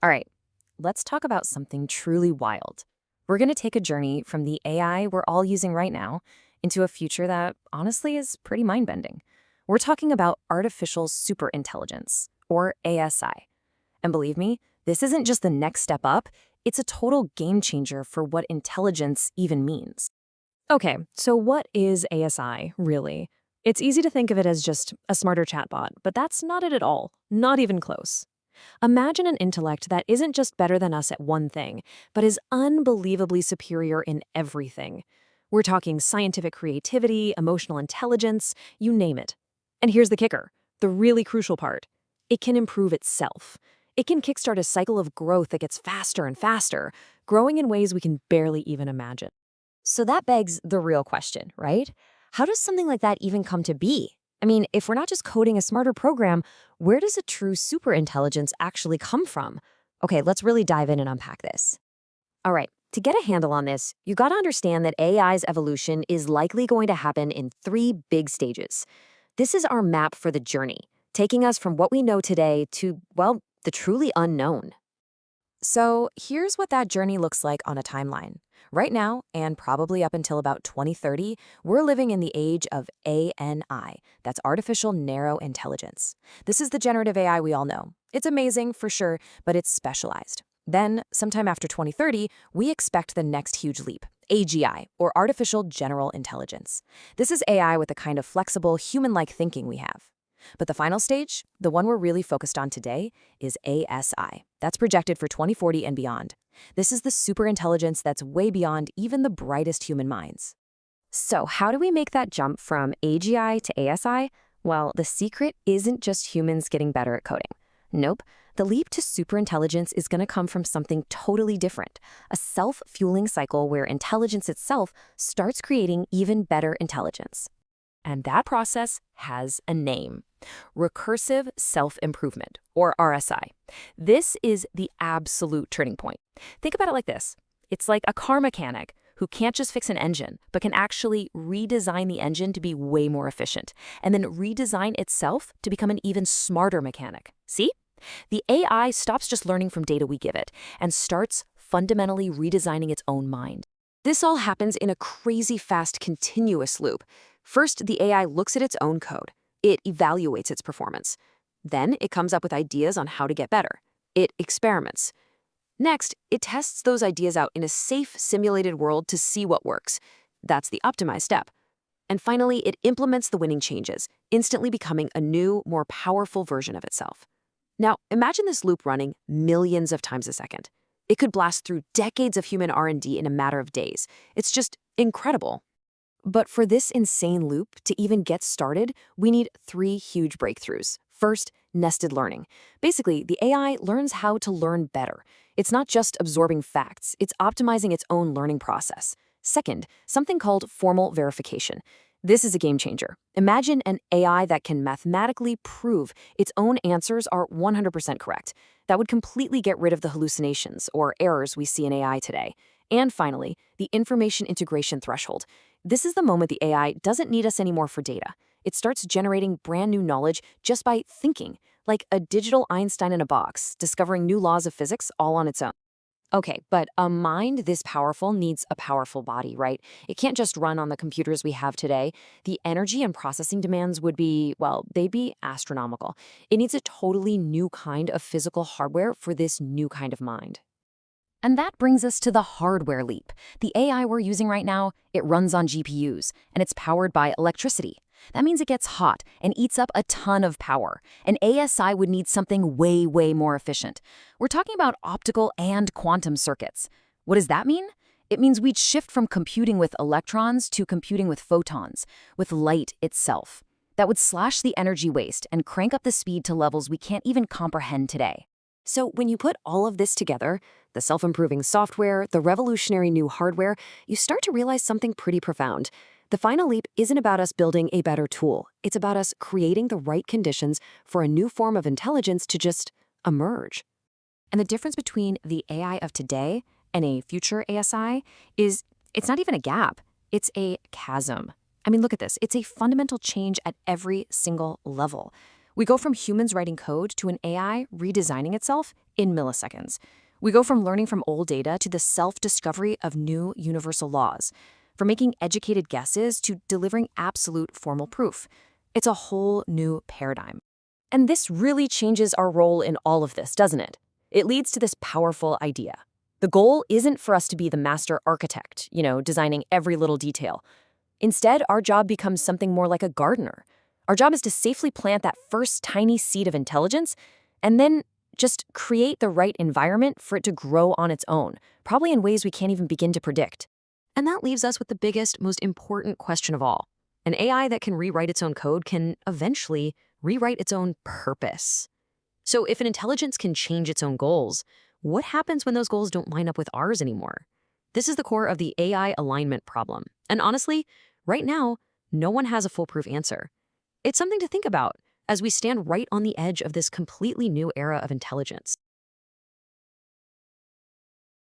All right, let's talk about something truly wild. We're going to take a journey from the AI we're all using right now into a future that honestly is pretty mind-bending. We're talking about artificial superintelligence, or ASI. And believe me, this isn't just the next step up, it's a total game changer for what intelligence even means. Okay, so what is ASI, really? It's easy to think of it as just a smarter chatbot, but that's not it at all. Not even close. Imagine an intellect that isn't just better than us at one thing, but is unbelievably superior in everything. We're talking scientific creativity, emotional intelligence, you name it. And here's the kicker, the really crucial part. It can improve itself. It can kickstart a cycle of growth that gets faster and faster, growing in ways we can barely even imagine. So that begs the real question, right? How does something like that even come to be? I mean, if we're not just coding a smarter program, where does a true superintelligence actually come from? Okay, let's really dive in and unpack this. All right, to get a handle on this, you gotta understand that AI's evolution is likely going to happen in three big stages. This is our map for the journey, taking us from what we know today to, well, the truly unknown. So here's what that journey looks like on a timeline. Right now, and probably up until about 2030, we're living in the age of ANI. That's artificial narrow intelligence. This is the generative AI we all know. It's amazing, for sure, but it's specialized. Then, sometime after 2030, we expect the next huge leap, AGI, or artificial general intelligence. This is AI with the kind of flexible, human-like thinking we have. But the final stage, the one we're really focused on today, is ASI. That's projected for 2040 and beyond. This is the superintelligence that's way beyond even the brightest human minds. So how do we make that jump from AGI to ASI? Well, the secret isn't just humans getting better at coding. Nope, the leap to superintelligence is going to come from something totally different, a self-fueling cycle where intelligence itself starts creating even better intelligence. And that process has a name: recursive self-improvement, or RSI. This is the absolute turning point. Think about it like this. It's like a car mechanic who can't just fix an engine, but can actually redesign the engine to be way more efficient, and then redesign itself to become an even smarter mechanic. See? The AI stops just learning from data we give it and starts fundamentally redesigning its own mind. This all happens in a crazy fast continuous loop. First, the AI looks at its own code. It evaluates its performance. Then it comes up with ideas on how to get better. It experiments. Next, it tests those ideas out in a safe, simulated world to see what works. That's the optimized step. And finally, it implements the winning changes, instantly becoming a new, more powerful version of itself. Now, imagine this loop running millions of times a second. It could blast through decades of human R&D in a matter of days. It's just incredible. But for this insane loop to even get started, we need three huge breakthroughs. First, nested learning. Basically, the AI learns how to learn better. It's not just absorbing facts, it's optimizing its own learning process. Second, something called formal verification. This is a game changer. Imagine an AI that can mathematically prove its own answers are 100% correct. That would completely get rid of the hallucinations or errors we see in AI today. And finally, the information integration threshold. This is the moment the AI doesn't need us anymore for data. It starts generating brand new knowledge just by thinking, like a digital Einstein in a box, discovering new laws of physics all on its own. Okay, but a mind this powerful needs a powerful body, right? It can't just run on the computers we have today. The energy and processing demands would be, well, they'd be astronomical. It needs a totally new kind of physical hardware for this new kind of mind. And that brings us to the hardware leap. The AI we're using right now, it runs on GPUs, and it's powered by electricity. That means it gets hot and eats up a ton of power. An ASI would need something way, way more efficient. We're talking about optical and quantum circuits. What does that mean? It means we'd shift from computing with electrons to computing with photons, with light itself. That would slash the energy waste and crank up the speed to levels we can't even comprehend today. So when you put all of this together, the self-improving software, the revolutionary new hardware, you start to realize something pretty profound. The final leap isn't about us building a better tool. It's about us creating the right conditions for a new form of intelligence to just emerge. And the difference between the AI of today and a future ASI is it's not even a gap. It's a chasm. I mean, look at this. It's a fundamental change at every single level. We go from humans writing code to an AI redesigning itself in milliseconds. We go from learning from old data to the self-discovery of new universal laws, from making educated guesses to delivering absolute formal proof. It's a whole new paradigm. And this really changes our role in all of this, doesn't it? It leads to this powerful idea. The goal isn't for us to be the master architect, designing every little detail. Instead, our job becomes something more like a gardener. Our job is to safely plant that first tiny seed of intelligence and then just create the right environment for it to grow on its own, probably in ways we can't even begin to predict. And that leaves us with the biggest, most important question of all. An AI that can rewrite its own code can eventually rewrite its own purpose. So if an intelligence can change its own goals, what happens when those goals don't line up with ours anymore? This is the core of the AI alignment problem. And honestly, right now, no one has a foolproof answer. It's something to think about as we stand right on the edge of this completely new era of intelligence.